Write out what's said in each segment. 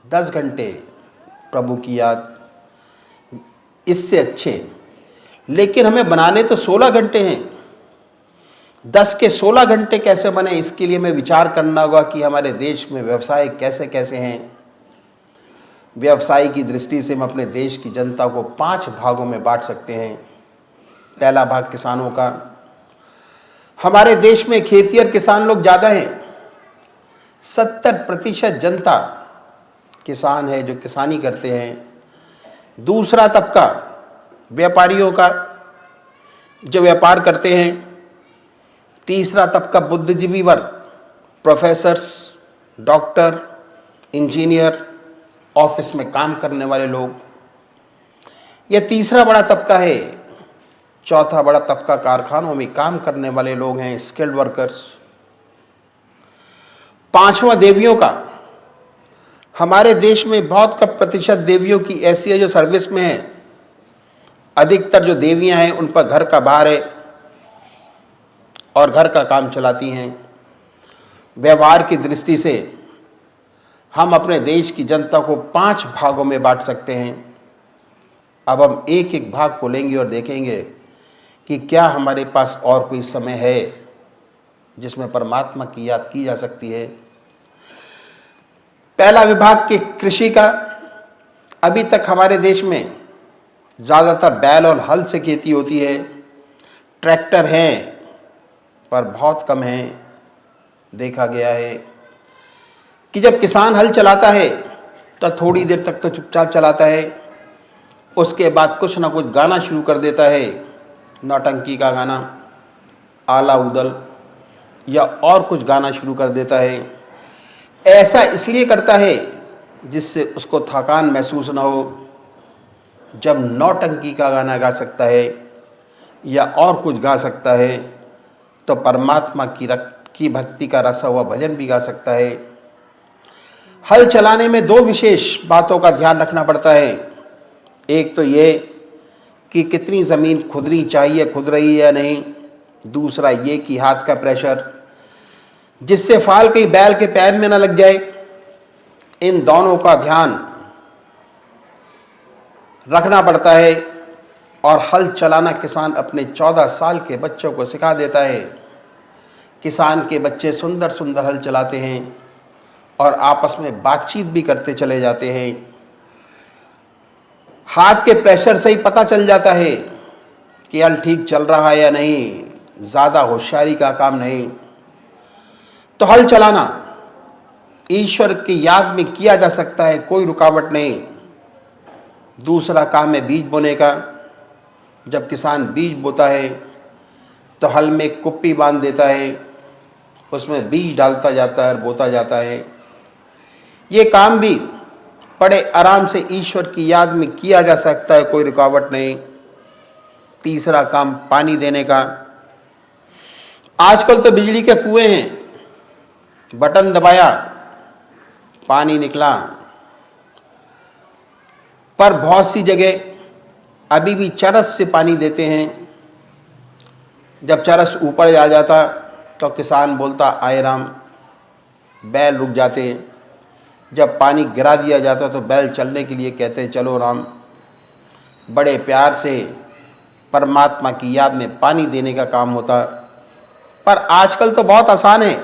10 घंटे प्रभु की याद, इससे अच्छे, लेकिन हमें बनाने तो 16 घंटे हैं। 10 के 16 घंटे कैसे बने, इसके लिए हमें विचार करना होगा कि हमारे देश में व्यवसाय कैसे कैसे हैं। व्यवसाय की दृष्टि से हम अपने देश की जनता को 5 भागों में बांट सकते हैं। पहला भाग किसानों का। हमारे देश में खेती और किसान लोग ज़्यादा हैं। 70% जनता किसान है, जो किसानी करते हैं। दूसरा तबका व्यापारियों का, जो व्यापार करते हैं। तीसरा तबका बुद्धिजीवी वर्ग, प्रोफेसर्स, डॉक्टर, इंजीनियर, ऑफिस में काम करने वाले लोग। यह तीसरा बड़ा तबका है। चौथा बड़ा तबका कारखानों में काम करने वाले लोग हैं, स्किल्ड वर्कर्स। पांचवा देवियों का। हमारे देश में बहुत कम प्रतिशत देवियों की ऐसी है जो सर्विस में है। अधिकतर जो देवियां हैं उन पर घर का भार है और घर का काम चलाती हैं। व्यवहार की दृष्टि से हम अपने देश की जनता को 5 भागों में बांट सकते हैं। अब हम एक एक भाग को लेंगे और देखेंगे कि क्या हमारे पास और कोई समय है जिसमें परमात्मा की याद की जा सकती है। पहला विभाग के कृषि का। अभी तक हमारे देश में ज़्यादातर बैल और हल से खेती होती है। ट्रैक्टर हैं पर बहुत कम हैं। देखा गया है कि जब किसान हल चलाता है तो थोड़ी देर तक तो चुपचाप चलाता है, उसके बाद कुछ ना कुछ गाना शुरू कर देता है, नौटंकी का गाना, आला उदल या और कुछ गाना शुरू कर देता है। ऐसा इसलिए करता है जिससे उसको थकान महसूस ना हो। जब नौटंकी का गाना गा सकता है या और कुछ गा सकता है तो परमात्मा की भक्ति का रसा हुआ भजन भी गा सकता है। हल चलाने में 2 विशेष बातों का ध्यान रखना पड़ता है। एक तो ये कि कितनी ज़मीन खुदनी चाहिए, खुद रही है या नहीं। दूसरा ये कि हाथ का प्रेशर, जिससे फाल कहीं बैल के पैर में ना लग जाए। इन दोनों का ध्यान रखना पड़ता है और हल चलाना किसान अपने 14 साल के बच्चों को सिखा देता है। किसान के बच्चे सुंदर सुंदर हल चलाते हैं और आपस में बातचीत भी करते चले जाते हैं। हाथ के प्रेशर से ही पता चल जाता है कि हल ठीक चल रहा है या नहीं। ज़्यादा होशियारी का काम नहीं। तो हल चलाना ईश्वर की याद में किया जा सकता है, कोई रुकावट नहीं। दूसरा काम है बीज बोने का। जब किसान बीज बोता है तो हल में एक कुप्पी बांध देता है, उसमें बीज डालता जाता है और बोता जाता है। ये काम भी बड़े आराम से ईश्वर की याद में किया जा सकता है, कोई रुकावट नहीं। तीसरा काम पानी देने का। आजकल तो बिजली के कुएं हैं, बटन दबाया पानी निकला। पर बहुत सी जगह अभी भी चरस से पानी देते हैं। जब चरस ऊपर आ जाता तो किसान बोलता आए राम, बैल रुक जाते। जब पानी गिरा दिया जाता तो बैल चलने के लिए कहते चलो राम। बड़े प्यार से परमात्मा की याद में पानी देने का काम होता। पर आजकल तो बहुत आसान है,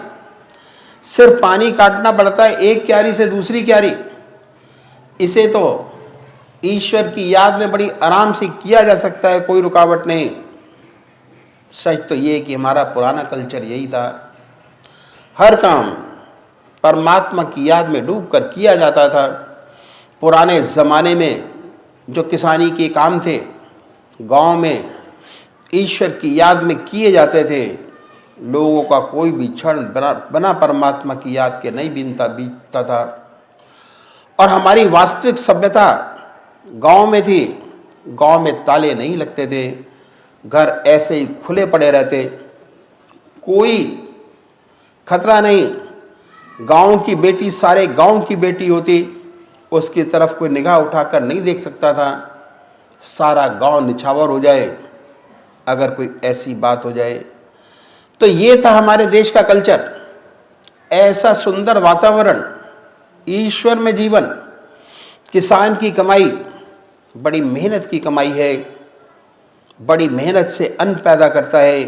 सिर्फ पानी काटना पड़ता है एक क्यारी से दूसरी क्यारी। इसे तो ईश्वर की याद में बड़ी आराम से किया जा सकता है, कोई रुकावट नहीं। सच तो ये कि हमारा पुराना कल्चर यही था, हर काम परमात्मा की याद में डूबकर किया जाता था। पुराने ज़माने में जो किसानी के काम थे गांव में ईश्वर की याद में किए जाते थे। लोगों का कोई भी क्षण बिना परमात्मा की याद के नहीं बीतता था। और हमारी वास्तविक सभ्यता गांव में थी। गांव में ताले नहीं लगते थे, घर ऐसे ही खुले पड़े रहते, कोई खतरा नहीं। गांव की बेटी सारे गांव की बेटी होती, उसकी तरफ कोई निगाह उठाकर नहीं देख सकता था। सारा गांव निछावर हो जाए अगर कोई ऐसी बात हो जाए। तो ये था हमारे देश का कल्चर। ऐसा सुंदर वातावरण, ईश्वर में जीवन, किसान की कमाई बड़ी मेहनत की कमाई है, बड़ी मेहनत से अन्न पैदा करता है,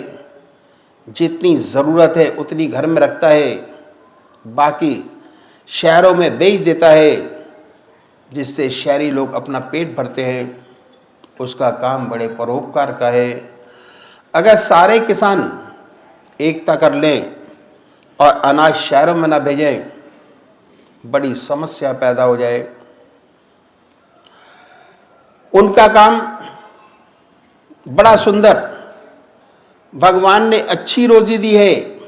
जितनी ज़रूरत है उतनी घर में रखता है, बाकी शहरों में बेच देता है, जिससे शहरी लोग अपना पेट भरते हैं। उसका काम बड़े परोपकार का है। अगर सारे किसान एकता कर लें और अनाज शहरों में ना भेजें, बड़ी समस्या पैदा हो जाए। उनका काम बड़ा सुंदर, भगवान ने अच्छी रोजी दी है,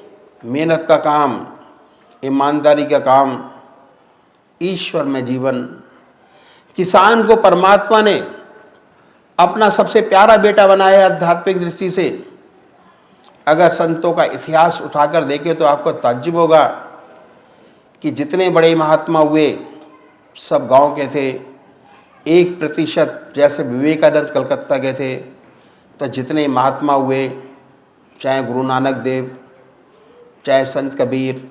मेहनत का काम, ईमानदारी का काम, ईश्वर में जीवन। किसान को परमात्मा ने अपना सबसे प्यारा बेटा बनाया है आध्यात्मिक दृष्टि से। अगर संतों का इतिहास उठाकर देखें तो आपको ताज्जुब होगा कि जितने बड़े महात्मा हुए सब गांव के थे। 1% जैसे विवेकानंद कलकत्ता के थे, तो जितने महात्मा हुए, चाहे गुरु नानक देव, चाहे संत कबीर,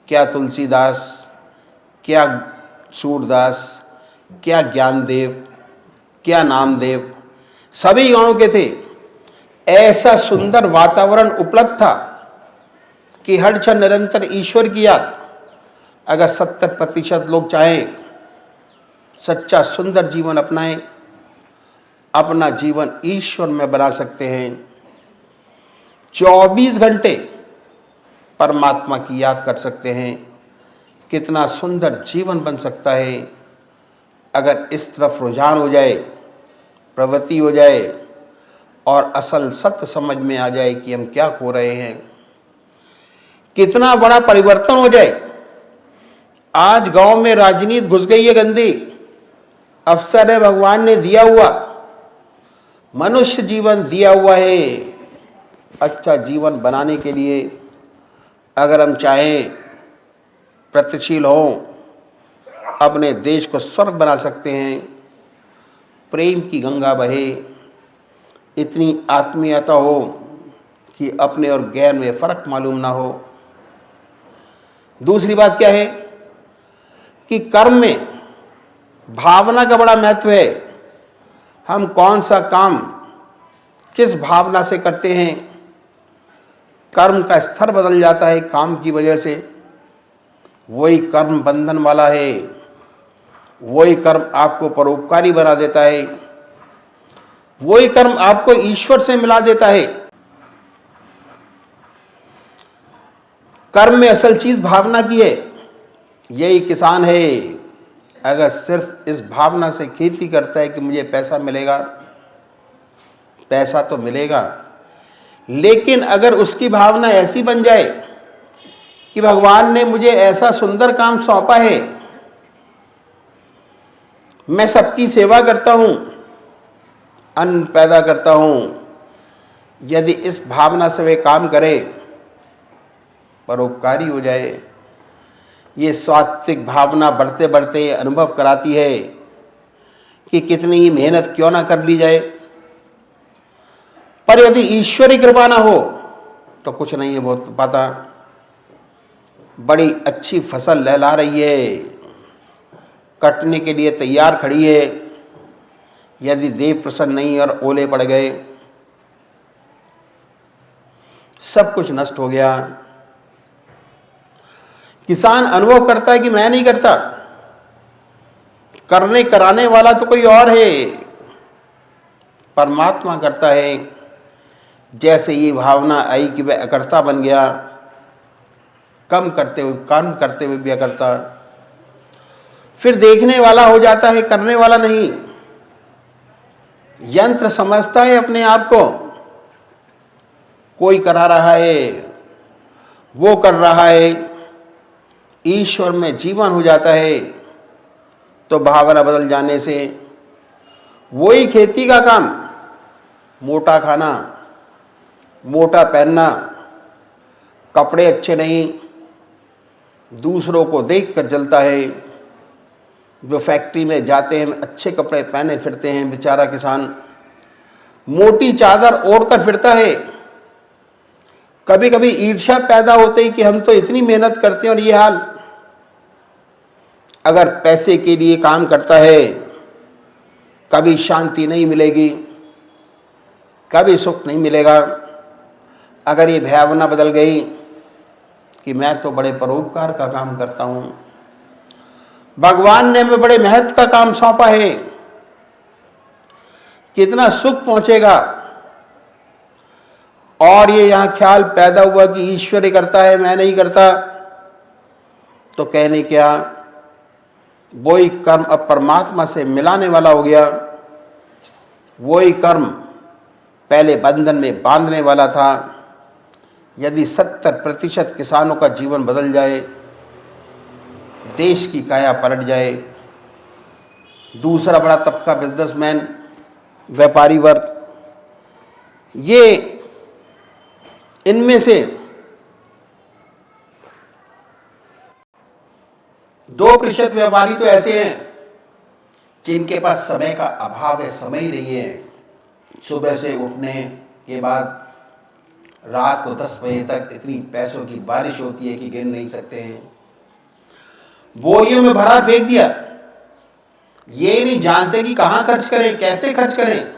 क्या तुलसीदास, क्या सूरदास, क्या ज्ञानदेव, क्या नामदेव, सभी गांव के थे। ऐसा सुंदर वातावरण उपलब्ध था कि हर क्षण निरंतर ईश्वर की याद। अगर 70% लोग चाहें सच्चा सुंदर जीवन अपनाएं, अपना जीवन ईश्वर में बना सकते हैं। 24 घंटे परमात्मा की याद कर सकते हैं। कितना सुंदर जीवन बन सकता है अगर इस तरफ रुझान हो जाए, प्रवृत्ति हो जाए और असल सत्य समझ में आ जाए कि हम क्या खो रहे हैं। कितना बड़ा परिवर्तन हो जाए। आज गांव में राजनीति घुस गई है गंदी। अवसर है भगवान ने दिया हुआ, मनुष्य जीवन दिया हुआ है अच्छा जीवन बनाने के लिए। अगर हम चाहें प्रगतिशील हों, अपने देश को स्वर्ग बना सकते हैं। प्रेम की गंगा बहे, इतनी आत्मीयता हो कि अपने और गैर में फर्क मालूम ना हो। दूसरी बात क्या है कि कर्म में भावना का बड़ा महत्व है। हम कौन सा काम किस भावना से करते हैं, कर्म का स्तर बदल जाता है काम की वजह से। वही कर्म बंधन वाला है, वही कर्म आपको परोपकारी बना देता है, वही कर्म आपको ईश्वर से मिला देता है। कर्म में असल चीज भावना की है। यही किसान है, अगर सिर्फ इस भावना से खेती करता है कि मुझे पैसा मिलेगा, पैसा तो मिलेगा, लेकिन अगर उसकी भावना ऐसी बन जाए कि भगवान ने मुझे ऐसा सुंदर काम सौंपा है, मैं सबकी सेवा करता हूं, अन्न पैदा करता हूं, यदि इस भावना से वे काम करे, परोपकारी हो जाए। ये सात्विक भावना बढ़ते बढ़ते अनुभव कराती है कि कितनी ही मेहनत क्यों ना कर ली जाए, पर यदि ईश्वरी कृपा ना हो तो कुछ नहीं है बहुत पता। बड़ी अच्छी फसल लहला रही है, कटने के लिए तैयार खड़ी है, यदि देव प्रसन्न नहीं और ओले पड़ गए, सब कुछ नष्ट हो गया। किसान अनुभव करता है कि मैं नहीं करता, करने कराने वाला तो कोई और है, परमात्मा करता है। जैसे ये भावना आई कि वह अकर्ता बन गया, काम करते हुए भी अकर्ता, फिर देखने वाला हो जाता है, करने वाला नहीं। यंत्र समझता है अपने आप को, कोई करा रहा है, वो कर रहा है, ईश्वर में जीवन हो जाता है। तो भावना बदल जाने से वही खेती का काम, मोटा खाना, मोटा पहनना, कपड़े अच्छे नहीं, दूसरों को देखकर जलता है। जो फैक्ट्री में जाते हैं अच्छे कपड़े पहने फिरते हैं, बेचारा किसान मोटी चादर ओढ़कर फिरता है। कभी कभी ईर्ष्या पैदा होती है कि हम तो इतनी मेहनत करते हैं और ये हाल। अगर पैसे के लिए काम करता है कभी शांति नहीं मिलेगी, कभी सुख नहीं मिलेगा। अगर ये भावना बदल गई कि मैं तो बड़े परोपकार का काम करता हूँ, भगवान ने हमें बड़े महत्व का काम सौंपा है, कितना सुख पहुंचेगा। और ये यहाँ ख्याल पैदा हुआ कि ईश्वर ही करता है, मैं नहीं करता, तो कहने क्या, वही कर्म अब परमात्मा से मिलाने वाला हो गया। वही कर्म पहले बंधन में बांधने वाला था। यदि 70% किसानों का जीवन बदल जाए, देश की काया पलट जाए। दूसरा बड़ा तबका बिजनेसमैन, व्यापारी वर्ग, ये इनमें से 2% व्यापारी तो ऐसे हैं जिनके पास समय का अभाव है, समय ही नहीं है। सुबह से उठने के बाद रात को 10 बजे तक इतनी पैसों की बारिश होती है कि गिन नहीं सकते हैं। बोरियों में भरा फेंक दिया, ये नहीं जानते कि कहाँ खर्च करें, कैसे खर्च करें।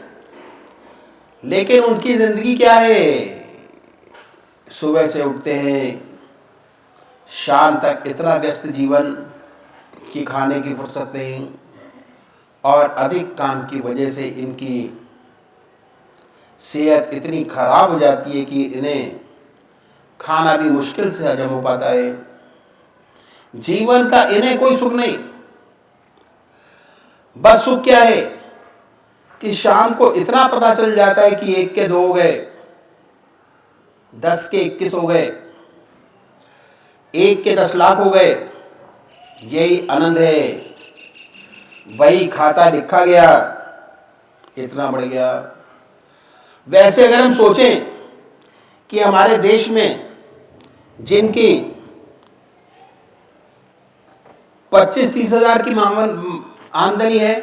लेकिन उनकी जिंदगी क्या है, सुबह से उठते हैं शाम तक इतना व्यस्त जीवन कि खाने की फुर्सत नहीं, और अधिक काम की वजह से इनकी सेहत इतनी खराब हो जाती है कि इन्हें खाना भी मुश्किल से हजम हो पाता है। जीवन का इन्हें कोई सुख नहीं। बस सुख क्या है कि शाम को इतना पता चल जाता है कि 1 के 2 हो गए, 10 के 21 हो गए, 1 के 10 लाख हो गए। यही आनंद है। वही खाता लिखा गया, इतना बढ़ गया। वैसे अगर हम सोचें कि हमारे देश में जिनकी 25-30 हजार की आमदनी है,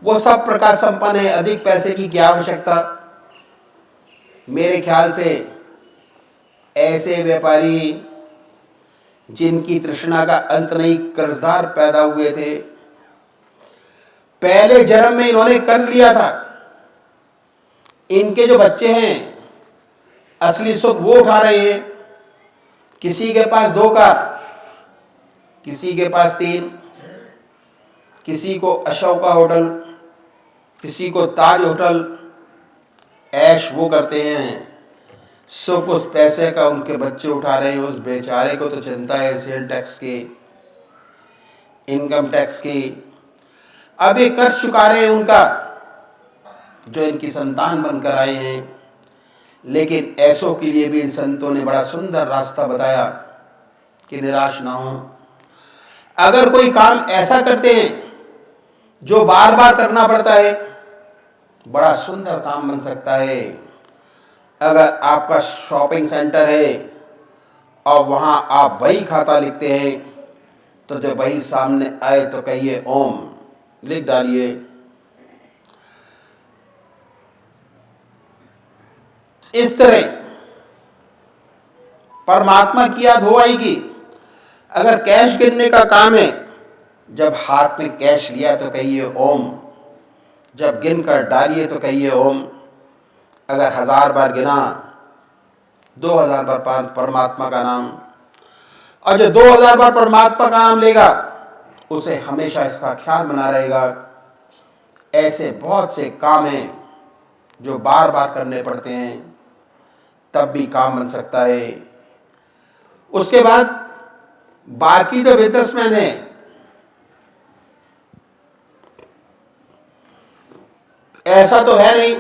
वो सब प्रकार संपन्न है, अधिक पैसे की क्या आवश्यकता। मेरे ख्याल से ऐसे व्यापारी जिनकी तृष्णा का अंत नहीं, कर्जदार पैदा हुए थे। पहले जन्म में इन्होंने कर्ज लिया था। इनके जो बच्चे हैं असली सुख वो उठा रहे हैं। किसी के पास 2 कार, किसी के पास 3, किसी को अशोका होटल, किसी को ताज होटल। ऐश वो करते हैं, सुख उस पैसे का उनके बच्चे उठा रहे हैं। उस बेचारे को तो चिंता है सेल टैक्स की, इनकम टैक्स की। अब ये कर्ज चुका रहे हैं उनका, जो इनकी संतान बनकर आए हैं। लेकिन ऐसों के लिए भी इन संतों ने बड़ा सुंदर रास्ता बताया कि निराश ना हो। अगर कोई काम ऐसा करते हैं जो बार बार करना पड़ता है, बड़ा सुंदर काम बन सकता है। अगर आपका शॉपिंग सेंटर है और वहां आप बही खाता लिखते हैं, तो जब बही सामने आए तो कहिए ओम, लिख डालिए। इस तरह परमात्मा की याद हो आएगी। अगर कैश गिनने का काम है, जब हाथ में कैश लिया तो कहिए ओम, जब गिन कर डालिए तो कहिए ओम। अगर 1000 बार गिना, 2000 बार परमात्मा का नाम, और जो 2000 बार परमात्मा का नाम लेगा उसे हमेशा इसका ख्याल बना रहेगा। ऐसे बहुत से काम हैं जो बार बार करने पड़ते हैं, तब भी काम बन सकता है। उसके बाद बाकी जो बिजनेसमैन है, ऐसा तो है नहीं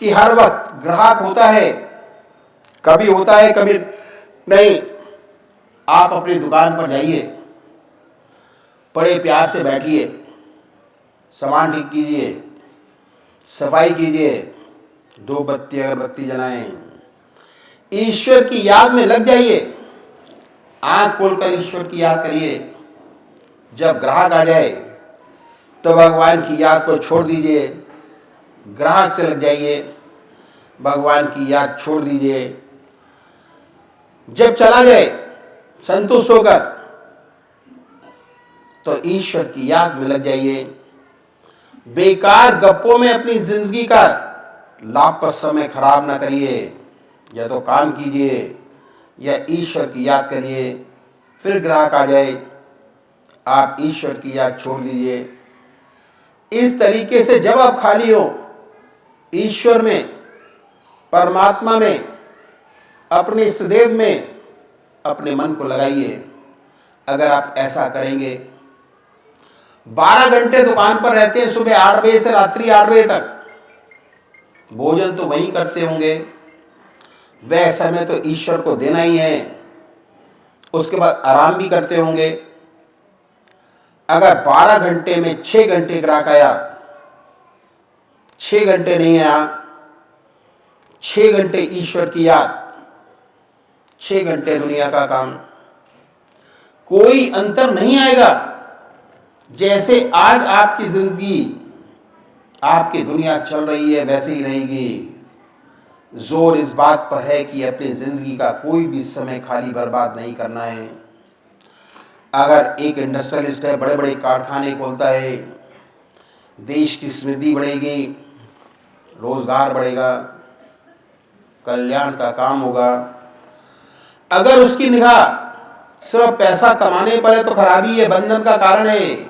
कि हर वक्त ग्राहक होता है, कभी होता है कभी नहीं। आप अपनी दुकान पर जाइए, बड़े प्यार से बैठिए, सामान ठीक कीजिए, सफाई कीजिए, 2 बत्ती अगरबत्ती जलाएं, ईश्वर की याद में लग जाइए। आंख खोलकर ईश्वर की याद करिए। जब ग्राहक आ जाए तो भगवान की याद को छोड़ दीजिए, ग्राहक से लग जाइए, भगवान की याद छोड़ दीजिए। जब चला जाए संतुष्ट होकर तो ईश्वर की याद में लग जाइए। बेकार गप्पों में अपनी जिंदगी का लाभप्रद समय खराब ना करिए। या तो काम कीजिए या ईश्वर की याद करिए। फिर ग्राहक आ जाए, आप ईश्वर की याद छोड़ दीजिए। इस तरीके से जब आप खाली हो, ईश्वर में, परमात्मा में, अपने इष्टदेव में अपने मन को लगाइए। अगर आप ऐसा करेंगे, 12 घंटे दुकान पर रहते हैं, सुबह 8 बजे से रात्रि 8 बजे तक, भोजन तो वहीं करते होंगे, वह समय तो ईश्वर को देना ही है। उसके बाद आराम भी करते होंगे। अगर 12 घंटे में 6 घंटे ग्राहक आया, 6 घंटे नहीं आया, 6 घंटे ईश्वर की याद, 6 घंटे दुनिया का काम, कोई अंतर नहीं आएगा। जैसे आज आपकी जिंदगी, आपकी दुनिया चल रही है, वैसे ही रहेगी। जोर इस बात पर है कि अपनी जिंदगी का कोई भी समय खाली बर्बाद नहीं करना है। अगर एक इंडस्ट्रियलिस्ट है, बड़े बड़े कारखाने खोलता है, देश की समृद्धि बढ़ेगी, रोजगार बढ़ेगा, कल्याण का काम होगा। अगर उसकी निगाह सिर्फ पैसा कमाने पर है तो खराबी है, बंधन का कारण है।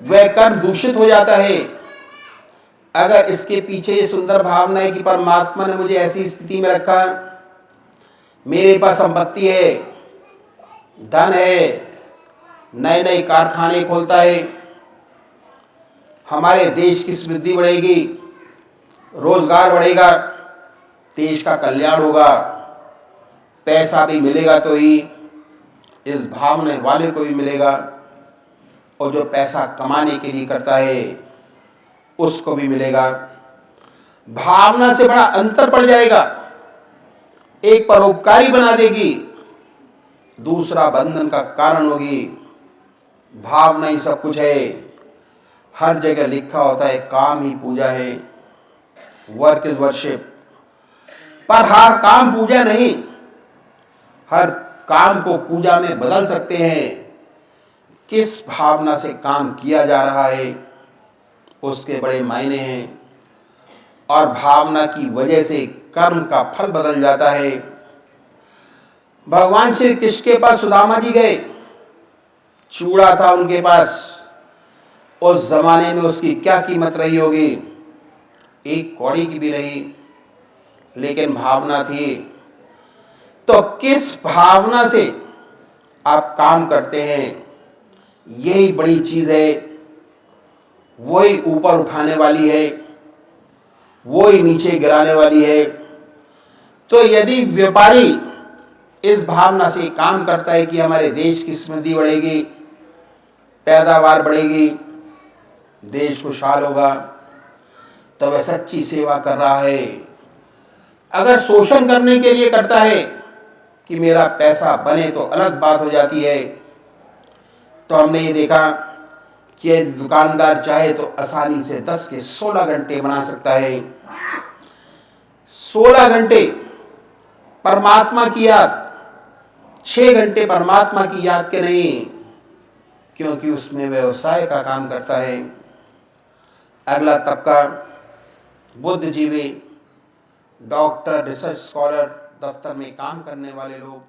वह कर्म दूषित हो जाता है। अगर इसके पीछे ये सुंदर भावना है कि परमात्मा ने मुझे ऐसी स्थिति में रखा, मेरे पास संपत्ति है, धन है, नए नए कारखाने खोलता है, हमारे देश की समृद्धि बढ़ेगी, रोजगार बढ़ेगा, देश का कल्याण होगा, पैसा भी मिलेगा तो ही इस भावना वाले को भी मिलेगा, और जो पैसा कमाने के लिए करता है उसको भी मिलेगा। भावना से बड़ा अंतर पड़ जाएगा। एक परोपकारी बना देगी, दूसरा बंधन का कारण होगी। भावना ही सब कुछ है। हर जगह लिखा होता है काम ही पूजा है, वर्क इज वर्शिप। पर हर काम पूजा नहीं, हर काम को पूजा में बदल सकते हैं। किस भावना से काम किया जा रहा है उसके बड़े मायने हैं, और भावना की वजह से कर्म का फल बदल जाता है। भगवान श्री कृष्ण के पास सुदामा जी गए, चूड़ा था उनके पास। उस जमाने में उसकी क्या कीमत रही होगी, एक कौड़ी की भी नहीं, लेकिन भावना थी। तो किस भावना से आप काम करते हैं, यही बड़ी चीज है। वही ऊपर उठाने वाली है, वही नीचे गिराने वाली है। तो यदि व्यापारी इस भावना से काम करता है कि हमारे देश की समृद्धि बढ़ेगी, पैदावार बढ़ेगी, देश खुशहाल होगा, तो वह सच्ची सेवा कर रहा है। अगर शोषण करने के लिए करता है कि मेरा पैसा बने तो अलग बात हो जाती है। तो हमने ये देखा कि दुकानदार चाहे तो आसानी से 10 के 16 घंटे बना सकता है। 16 घंटे परमात्मा की याद, 6 घंटे परमात्मा की याद के नहीं, क्योंकि उसमें व्यवसाय का काम करता है। अगला तबका बुद्धिजीवी, डॉक्टर, रिसर्च स्कॉलर, दफ्तर में काम करने वाले लोग।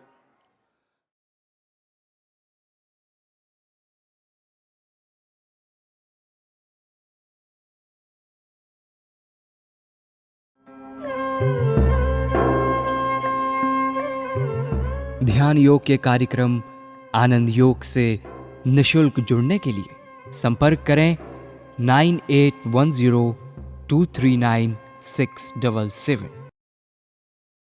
ध्यान योग के कार्यक्रम आनंद योग से निशुल्क जुड़ने के लिए संपर्क करें 9810239677।